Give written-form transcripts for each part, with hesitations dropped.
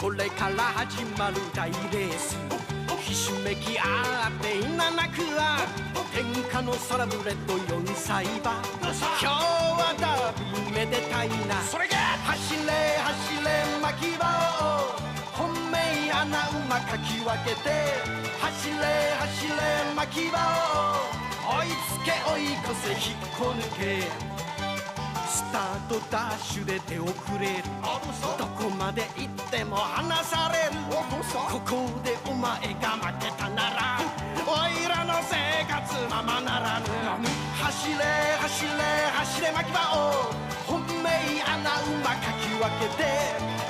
これから始まる大レースひしめき合って稲なくは天下のサラブレッド4歳馬今日はダービーめでたいなそれが走れ走れ巻き場を本命穴馬かき分けて走れ走れ巻き場を追いつけ追い越せ引っこ抜けスタートダッシュで手遅れるどこまで行っても離されるここでお前が負けたならおいらの生活ままならぬ走れ走れ走れ巻き場を本命穴馬かき分けて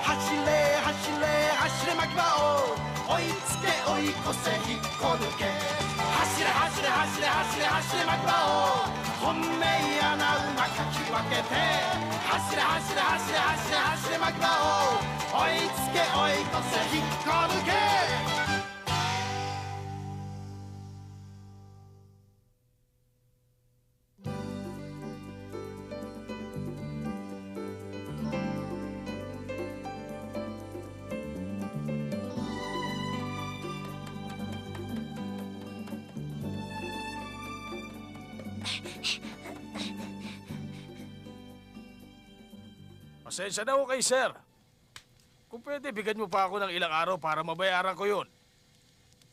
走れ走れ走れ巻き場を追いつけ追い越せ引っこ抜け走れ走れ走れ走れ走れ巻き場を本命穴馬かき分けて走れ走れ走れ走れ走れ巻き場を追いつけ追い越せ引っこ抜けPasensya na ho kay sir. Kung pwede, bigyan mo pa ako ng ilang araw para mabayaran ko yun.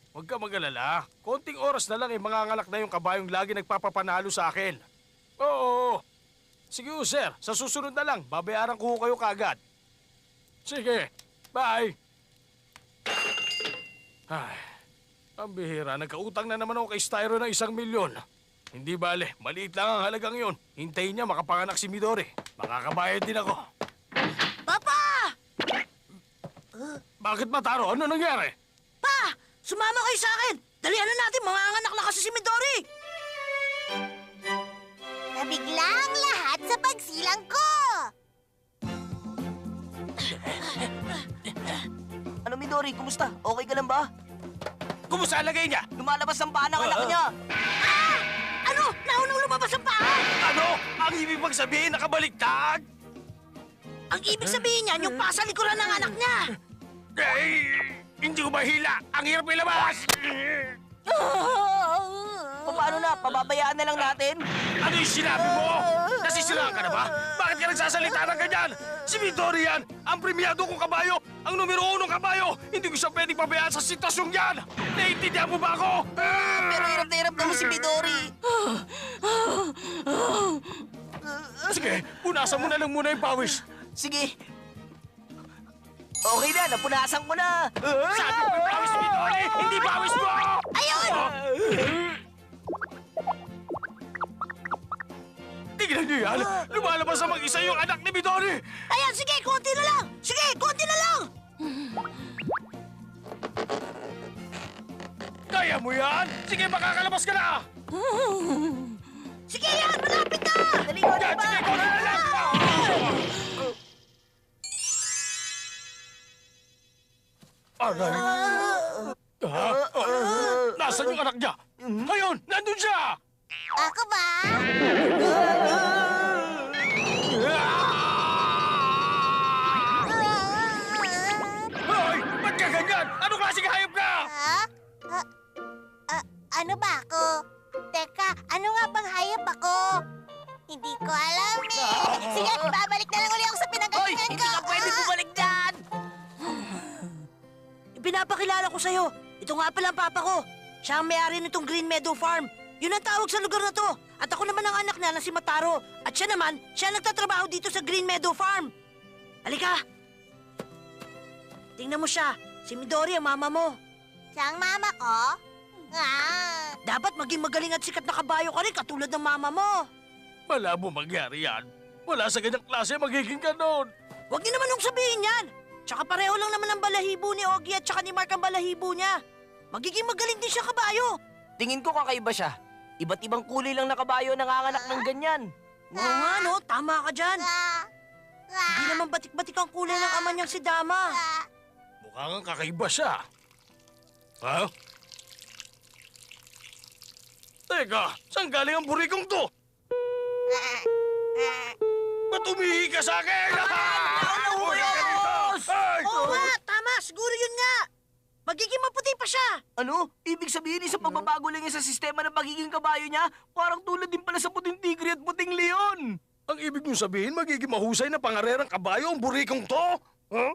Huwag ka mag-alala. Konting oras na lang mangangalak na yung kabayong lagi nagpapapanalo sa akin. Oo. Sige ho, sir. Sa susunod na lang, babayaran ko kayo kaagad. Sige. Bye. Ay, ang bihira. Nagkautang na naman ako kay Styro ng 1 milyon. Hindi bale, maliit lang ang halagang yun. Hintayin niya makapanganak si Midori. Makakabayad din ako. Papa! Bakit Mataro? Ano nangyari? Pa! Sumama kayo sa akin! Dalian na natin, manganganak na kasi si Midori! Nabigla ang lahat sa pagsilang ko! Ano, Midori? Kumusta? Okay ka lang ba? Kumusta ang lagay niya? Lumalabas ang paa ng anak niya! Ano? Naunang lumabas ang paa! Ano? Ang ibig bang sabihin nakabaliktad? Ang ibig sabihin niyan, yung paa sa likuran ng anak niya! Hindi ko mahila. Ang hirap ilabas. Paano na? Pababayaan na lang natin? Ano yung sinabi mo? Nasisiraan ka na ba? Bakit ka nagsasalita ng ganyan? Si Midori yan, ang premiado kong kabayo, ang numero 1 kabayo. Hindi ko siya pwedeng pabayaan sa sitwasyong yan. Naiintindihan mo ba ako? Pero hirap na hirap naman si Midori. Sige, punasan mo na lang muna yung pawis. Sige. Okay na, napunasan ko na. Sabi ko yung pawis, Midori! Hindi pawis mo! Ayun! Tignan niyo yan! Lumalabas sa mag-isa yung anak ni Midori! Ayan, sige, konti na lang! Sige, konti na lang! Kaya mo yan? Sige, makakalabas ka na! Sige yan, malapit na! Dali ko, Yan, sige, ikaw na lang! Aray! Nasaan yung anak niya? Ayun! Nandun siya! Ako ba? Hoy! Ba't ka ganyan? Anong klaseng hayop ka? Ha? Ano ba ako? Teka, ano nga bang hayop ako? Hindi ko alam eh. Sige, babalik na lang uli ako sa Hoy! pinanggalingan Hindi ko. ka pwede bumalik dyan! Pinapakilala ko sa'yo. Ito nga pala ang papa ko. Siya ang may-ari nitong Green Meadow Farm. Yun ang tawag sa lugar na to. At ako naman ang anak niya na si Mataro. At siya naman, siya nagtatrabaho dito sa Green Meadow Farm. Halika. Tingnan mo siya. Si Midori ang mama mo. Siya ang mama ko? Ah. Dapat maging magaling at sikat na kabayo ka rin katulad ng mama mo. Malabo mangyari yan. Wala sa ganyang klase magiging ganon. Huwag niyo naman nung sabihin yan. Tsaka pareho lang naman ang balahibo ni Ogie at tsaka ni Mark ang balahibo niya. Magiging magaling din siya kabayo. Tingin ko kakaiba siya. Iba't ibang kulay lang na kabayo nanganganak ng ganyan. Oo nga no, tama ka dyan. Ah. Hindi naman batik-batik ang kulay ng ama niyang si Dama. Ah. Mukhang kakaiba siya. Ha? Teka, saan galing ang burikong to? Ba't umihi ka sa akin? Bumalik ka dito! Ay! Oo nga, tama. Ano? Ibig sabihin, isang pagbabago lang yan sa sistema ng pagiging kabayo niya? Parang tulad din pala sa puting tigre at puting leon. Ang ibig mong sabihin, magiging mahusay na pangarerang kabayo ang burikong to? Huh?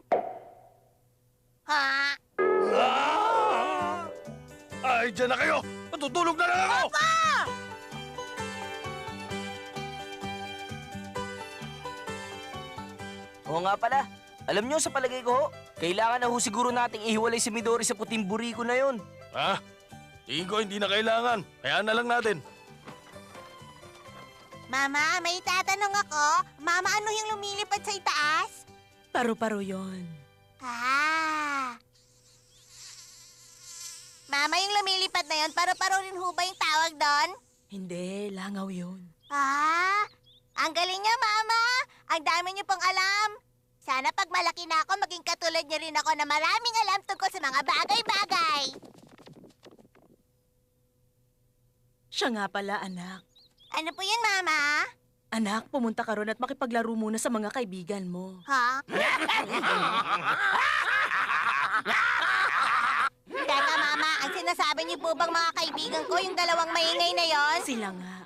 Ha? Ay, dyan na kayo! Matutulog na lang ako! Oo nga pala. Alam niyo, sa palagay ko, ho, kailangan na ho siguro nating ihiwalay si Midori sa puting buriko na yon. Ha? Tingin ko hindi na kailangan. Kaya na lang natin. Mama, may tatanong ako. Mama, ano yung lumilipad sa itaas? Paru-paro yon. Ah. Mama, yung lumilipad na yon, paro-paro rin ho ba yung tawag doon? Hindi, langaw yun. Ah, ang galing niya, Mama. Ang dami niyo pong alam. Sana pag malaki na ako, maging katulad niyo rin ako na maraming alam tungkol sa mga bagay-bagay. Siya nga pala, anak. Ano po yun, Mama? Anak, pumunta ka ron at makipaglaro muna sa mga kaibigan mo. Ha? Teka, Mama, ang sinasabi niyo po bang mga kaibigan ko, yung dalawang maingay na yon? Sila nga.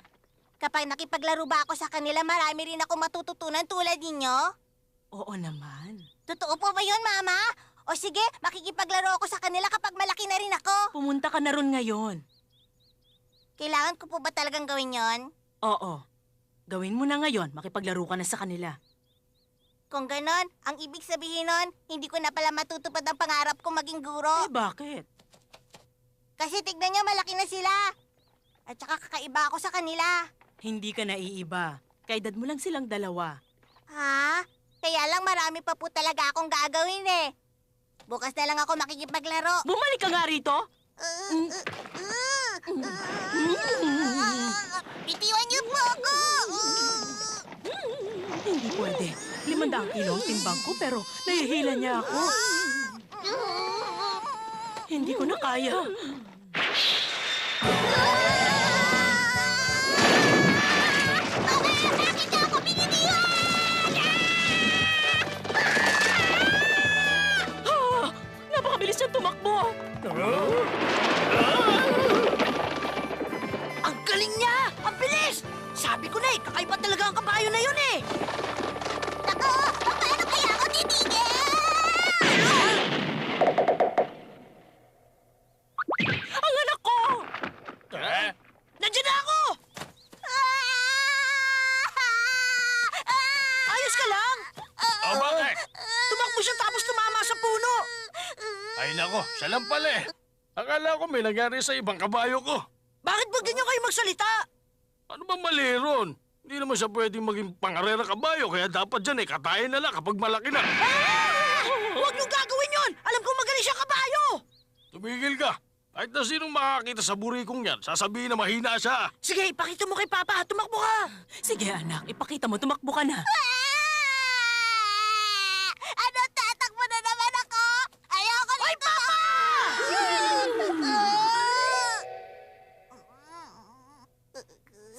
Kapag nakipaglaro ba ako sa kanila, marami rin ako matututunan tulad ninyo? Oo naman. Totoo po ba yun, Mama? O sige, makikipaglaro ako sa kanila kapag malaki na rin ako. Pumunta ka na ron ngayon. Kailangan ko po ba talagang gawin yon? Oo. Gawin mo na ngayon, makipaglaro ka na sa kanila. Kung ganon, ang ibig sabihin nun, hindi ko na pala matutupad ang pangarap ko maging guro. Bakit? Kasi tignan niyo, malaki na sila. At saka kakaiba ako sa kanila. Hindi ka naiiba. Kaedad mo lang silang dalawa. Ha? Kaya lang marami pa po talaga akong gagawin eh. Bukas na lang ako makikipaglaro. Bumalik ka nga rito! Bitiwan niyo po ako! Hindi pwede. 500 kilo ang timbang ko pero nahihila niya ako. Hindi ko na kaya. Bakit niyo ako binitiwan? Napakabilis niyang tumakbo. Ang galing niya! Ang bilis! Sabi ko na eh, kakaiba talaga ang kabayo na yun eh! Ako, paano kaya ako titigil? Ang anak ko! Eh? Nandiyan na ako! Ayos ka lang? O bakit? Tumakbo siya tapos tumama sa puno. Ay nako, siya lang pala eh. Akala ko may nangyari sa ibang kabayo ko. Bakit ba ganyan kayo magsalita? Ano bang mali ron? Hindi naman siya pwedeng maging pangarera kabayo, kaya dapat dyan eh, katayin na lang kapag malaki na. Huwag niyong gagawin yun! Alam kong magaling siya kabayo! Tumigil ka. Kahit na sinong makakita sa burikong yan, sasabihin na mahina siya. Sige, ipakita mo kay Papa at tumakbo ka! Sige anak, ipakita mo, tumakbo ka na. Ano, tatakbo na naman ako? Ayoko na! Ay, Papa!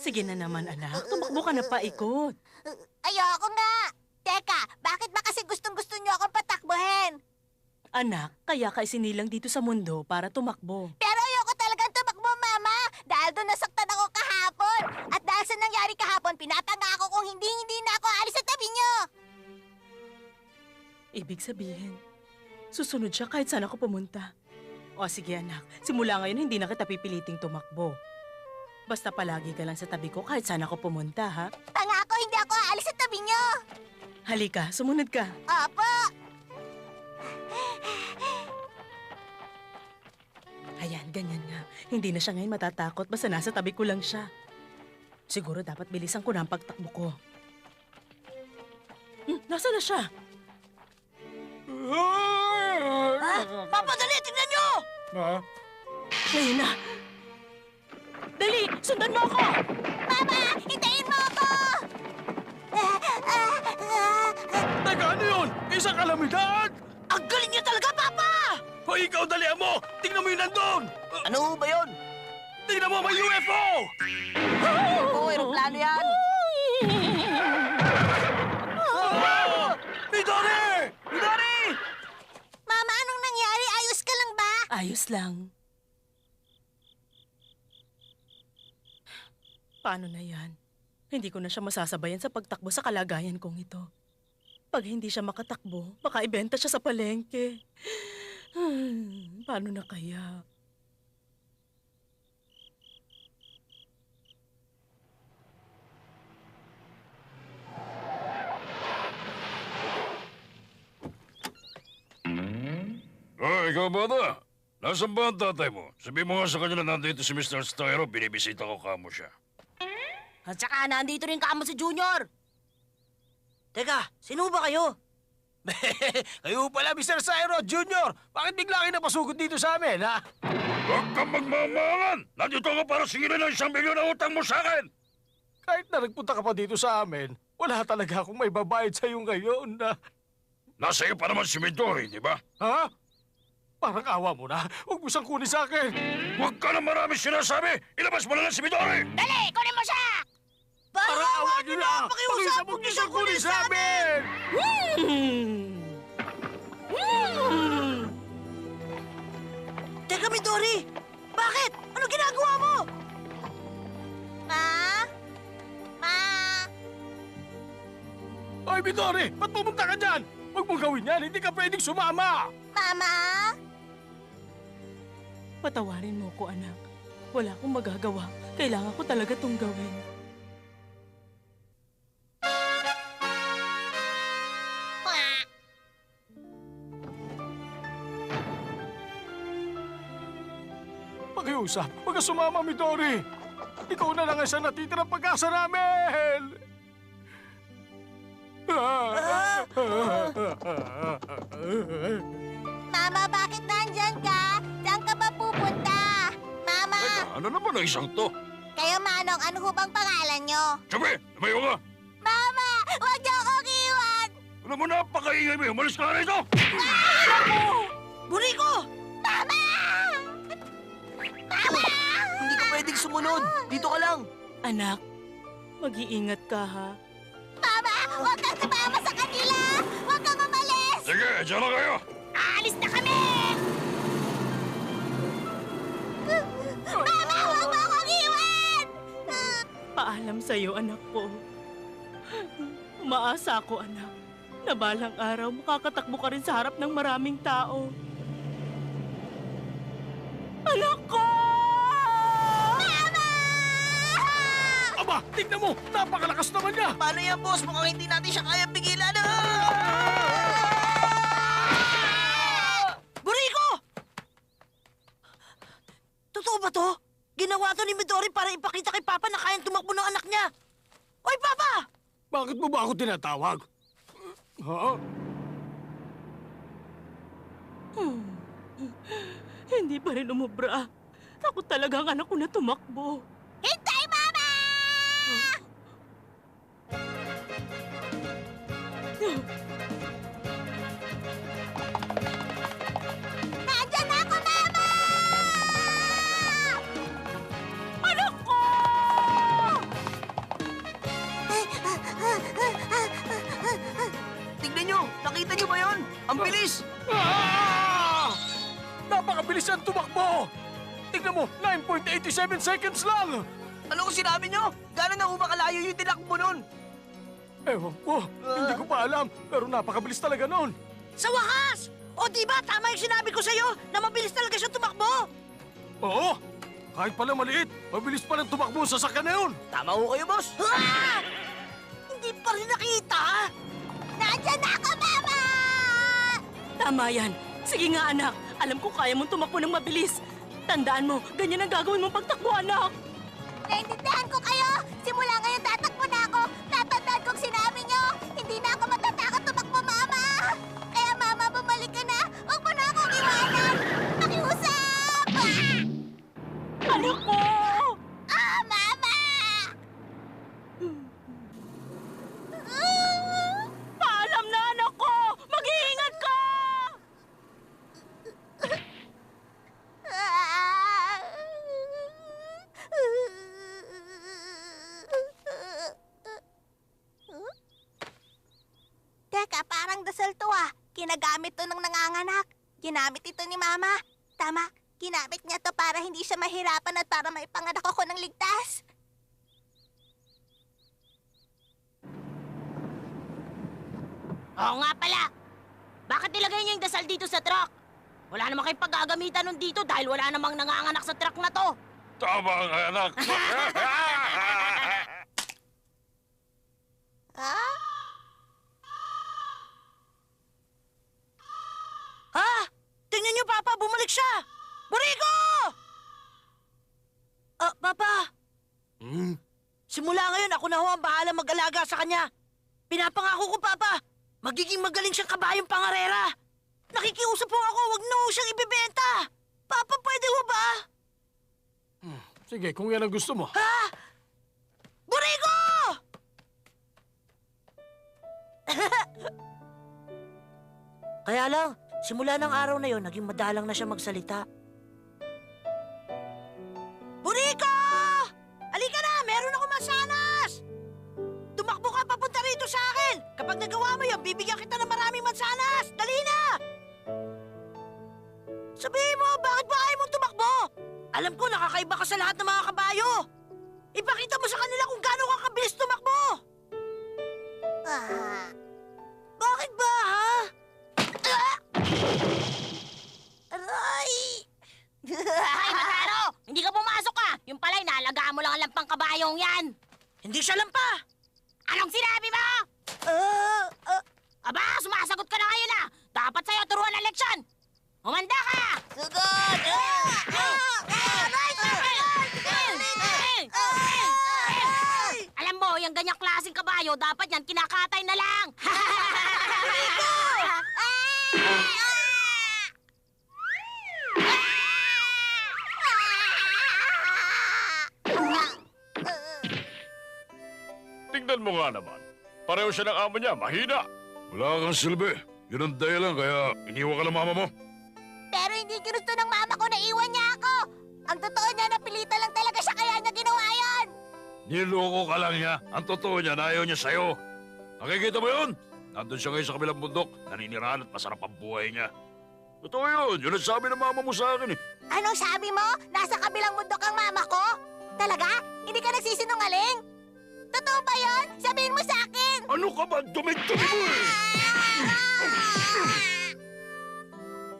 Sige na naman anak, tumakbo ka na paikot. Ayoko nga! Teka, bakit ba kasi gustong-gusto niyo akong patakbuhin? Anak, kaya ka isinilang dito sa mundo para tumakbo. Pero ayoko talagang tumakbo, Mama! Dahil doon nasaktan ako kahapon! At dahil sa nangyari kahapon, pinapangako kong hindi na ako aalis sa tabi niyo! Ibig sabihin, susunod siya kahit saan ako pumunta. O sige anak, simula ngayon hindi na kita pipiliting tumakbo. Basta palagi ka lang sa tabi ko kahit saan ako pumunta, ha? Pangako, hindi ako aalis sa tabi niyo! Halika, sumunod ka. Opo! Ayan, ganyan nga. Hindi na siya ngayon matatakot basta nasa tabi ko lang siya. Siguro dapat bilisan ko na ang pagtakbo ko. Nasaan na siya? Papa, dali! Tingnan niyo! Ha? Ngayon na! Dali! Sundan mo ako! Mama, hintayin mo ako! Teka, ano yun? Isang kalamidad! Ang galing niya talaga, Papa! O ikaw, dalihan mo! Tingnan mo yun nandun! Ano ba yun? Tingnan mo, may UFO! Oo, aeroplano yan. Midori! Midori! Mama, anong nangyari? Ayos ka lang ba? Ayos lang. Paano na yan? Hindi ko na siya masasabayan sa pagtakbo sa kalagayan kong ito. Pag hindi siya makatakbo, baka ibenta siya sa palengke. Paano na kaya? Oh, ikaw bata. Nasaan ba ang tatay mo? Sabi mo nga sa kanya na nandito si Mr. Styro, binibisita ko kamo siya. At saka nandito rin kamo si Junior. Teka, sino ba kayo? Kayo pala, Mr. Cyro Jr. Bakit bigla kayo napasugod dito sa amin, ha? Huwag kang magmamangan! Nandito ako para singilin ng 1 milyon na utang mo sa akin! Kahit na nagpunta ka pa dito sa amin, wala talaga akong may babayad sa'yo ngayon, na... Nasa iyo pa naman si Midori, di ba? Ha? Parang awa mo na. Huwag mo siyang kunin sa akin. Huwag ka na marami sinasabi! Ilabas mo na lang si Midori! Dali, kunin mo siya! Parang awa niyo na! Pakiusap, Huwag niyo siyang kunin sa amin! Teka, Midori! Bakit? Ano ginagawa mo? Ma? Ma? Ay, Midori! Ba't pumunta ka dyan? Huwag mong gawin yan. Hindi ka pwedeng sumama! Mama? Patawarin mo ko, anak. Wala akong magagawa. Kailangan ko talaga itong gawin. Pakiusap, huwag ka sumama, Midori. Ikaw na lang ang isa natitirang pag-asa namin! Mama, bakit nandyan ka? Saan ka ba pupunta? Mama! Teka, ano naman ang isang to? Kayo, Manong, ano ho bang pangalan nyo? Sabi, lumayo ka! Mama! Huwag niyo akong iwan! Ano mo napakaingay mo? Umalis ka na rito! Buriko! Mama! Mama! Hindi ka pwedeng sumunod. Dito ka lang. Anak, mag-iingat ka, ha? Mama! Huwag kang sumama sa kanila! Huwag kang umalis! Sige, dyan na kayo! Aalis na kami! Mama! Huwag mo akong iwan! Paalam sa'yo, anak ko. Umaasa ako, anak, na balang araw makakatakbo ka rin sa harap ng maraming tao. Anak ko! Mama! Aba, tignan mo! Napakalakas naman niya! Paano yan, boss? Mukhang hindi natin siya kaya pigilan. Buriko! Totoo ba to? Ginawa to ni Midori para ipakita kay Papa na kayang tumakbo ng anak niya. Oy, Papa! Bakit mo ba ako tinatawag? Ha? Hindi pa rin umubra. Takot talaga ang anak ko na tumakbo. Hintay, Mama! Nandyan na ako, Mama! Anak ko! Tignan nyo. Nakita nyo ba yun? Ang bilis. Ah! Napakabilis ang tumakbo! Tignan mo, 9.87 seconds lang! Ano kung sinabi nyo? Gano'n na ba kalayo yung tinakbo nun? Ewan ko, hindi ko pa alam, pero napakabilis talaga noon. Sa wakas! O di ba tama yung sinabi ko sa'yo na mabilis talaga siya tumakbo? Oo, kahit pala maliit, mabilis pa lang tumakbo sa sasakyan na yun. Tama ho kayo, boss. Ah! Hindi pa rin nakita. Nandyan na ako, Mama! Tama yan. Sige nga, anak. Alam ko kaya mong tumakbo ng mabilis. Tandaan mo, ganyan ang gagawin mong pagtakbo, anak. Naintindihan ko kayo! Simula ngayon tatakbo na ako! Tatandaan kong sinabi nyo! Hindi na ako matatakot tumakbo, Mama! Kaya, Mama, bumalik ka na! Huwag mo na akong iwanan! Pakiusap! Anak ko! Ah, Mama! Paalam na, anak ko! Mag-iingat ka! Teka, parang dasal to ah. Ginagamit to ng nanganganak. Ginamit ito ni Mama. Tama, ginamit niya to para hindi siya mahirapan at para maipanganak ako ng ligtas. Oo nga pala. Bakit nilagay niyo yung dasal dito sa truck? Wala namang kayong paggagamitan nun dito dahil wala namang nanganganak sa truck na to. Tama nga, anak. Ha? Tingnan niyo, Papa, bumalik siya! Boriko! Papa, Hmm? simula ngayon ako na ho ang bahala mag-alaga sa kanya. Pinapangako ko, Papa, magiging magaling siyang kabayong pangarera. Nakikiusap po ako, wag na ho siyang ibibenta. Papa, pwede ho ba? Sige, kung yan ang gusto mo. Ha? Boriko! Kaya lang, simula ng araw na yon, naging madalang na siya magsalita. Boriko! Halika na! Meron ako mansanas! Tumakbo ka papunta rito sa akin! Kapag nagawa mo yun, bibigyan kita ng maraming mansanas! Dali na! Sabihin mo, bakit ba ayaw mong tumakbo? Alam ko, nakakaiba ka sa lahat ng mga kabayo. Ipakita mo sa kanila kung gaano ka kabilis tumakbo. Bakit ba, ha? Aray! Ay, Mataro! Hindi ka pumasok ka! Yung pala'y naalagaan mo lang ang lampang kabayong yan! Hindi siya lampa. Anong sinabi mo? Aba, sumasagot ka na ngayon ah! Dapat sa'yo turuan ang leksyon! Humanda ka! Sugod! Alam mo, yung ganyang klaseng kabayo, dapat yan kinakatay na lang! Tingnan mo nga naman. Pareho siya ng amo niya, mahina. Wala kang silbi. Yun ang dahilan kaya iniwan ka ng mama mo. Pero hindi ginusto ng mama ko na iwan niya ako! Ang totoo niya, napilitan lang talaga siya kaya niya ginawa yan! Niloko ka lang niya. Ang totoo niya, ayaw niya sa'yo. Nakikita mo yun? Nandun siya ngayon sa kabilang bundok. Naninirahan at masarap ang buhay niya. Totoo yun. Yun ang sabi ng mama mo sa akin eh. Anong sabi mo? Nasa kabilang mundo kang mama ko? Talaga? Hindi ka nagsisinungaling? Totoo ba yun? Sabihin mo sa akin! Ano ka ba? Dumig-dumi mo eh!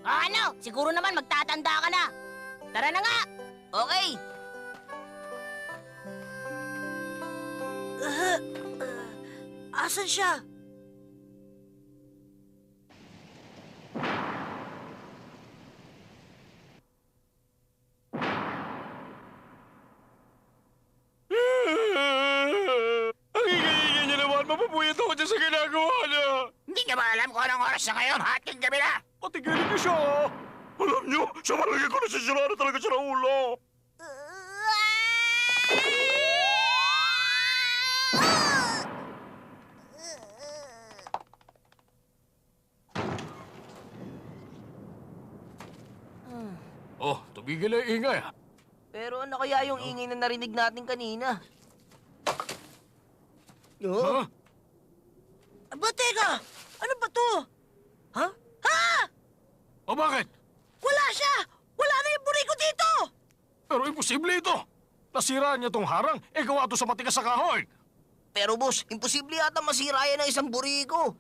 Ano? Siguro naman magtatanda ka na. Tara na nga! Okay. Asan siya? Ang ingay-ingay niya naman. Mapapuyat ako dyan sa ginagawa niya. Hindi niya ba alam kung anong oras na ngayon? Hating gabi na! Patigilin niyo siya. Alam niyo, sa palagay ko nasisira na talaga siya ng ulo. Oh, tumigil na yung ingay. Pero ano kaya yung ingay na narinig natin kanina? Ha? Aba, teka! Ano ba to? Ha? Ha? O bakit? Wala siya! Wala na yung buriko dito! Pero imposible ito. Nasira niya tong harang, gawa to sa matigas sa kahoy. Pero boss, imposible yata masira yan ng isang buriko.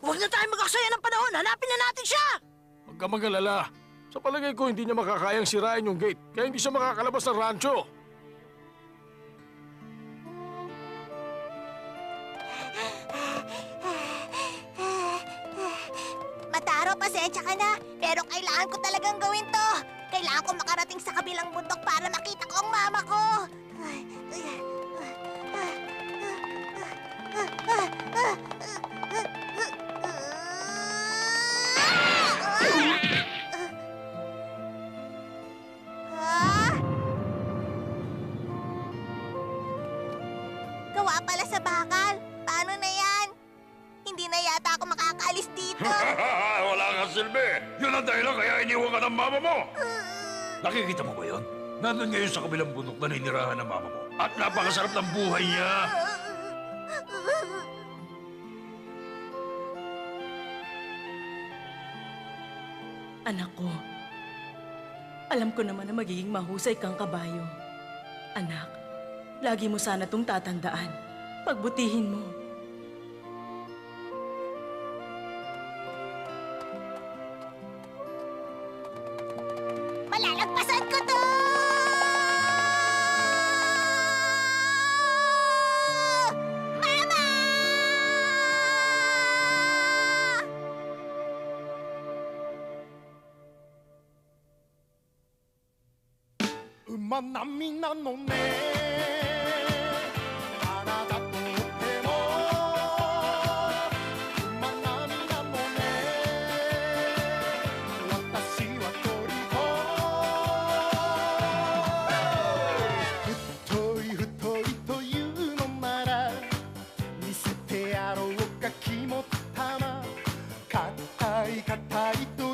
Huwag na tayo mag-aksaya ng panahon! Hanapin na natin siya! Huwag ka mag-alala. Sa palagay ko, hindi niya makakayang sirain yung gate, kaya hindi siya makakalabas ng rancho. Mataro, pasensya ka na. Pero kailangan ko talagang gawin to. Kailangan ko makarating sa kabilang bundok para makita ko ang mama ko. Gawa pala sa bakal. Paano na yan? Hindi na yata ako makakaalis dito. Wala kang silbi. Yun ang dahilan kaya iniwan ka ng mama mo. Nakikita mo ba yun? Nandun ngayon sa kabilang bundok na ninirahan ng mama mo. At napakasarap ng buhay niya. Anak ko, alam ko naman na magiging mahusay kang kabayo. Anak, lagi mo sana itong tatandaan. Pagbutihin mo. Palalagpasan ko to! Mama!馬並みなのねあなたとっても馬並みなのね私は鳥太いというのなら見せてやろうか肝っ玉硬いと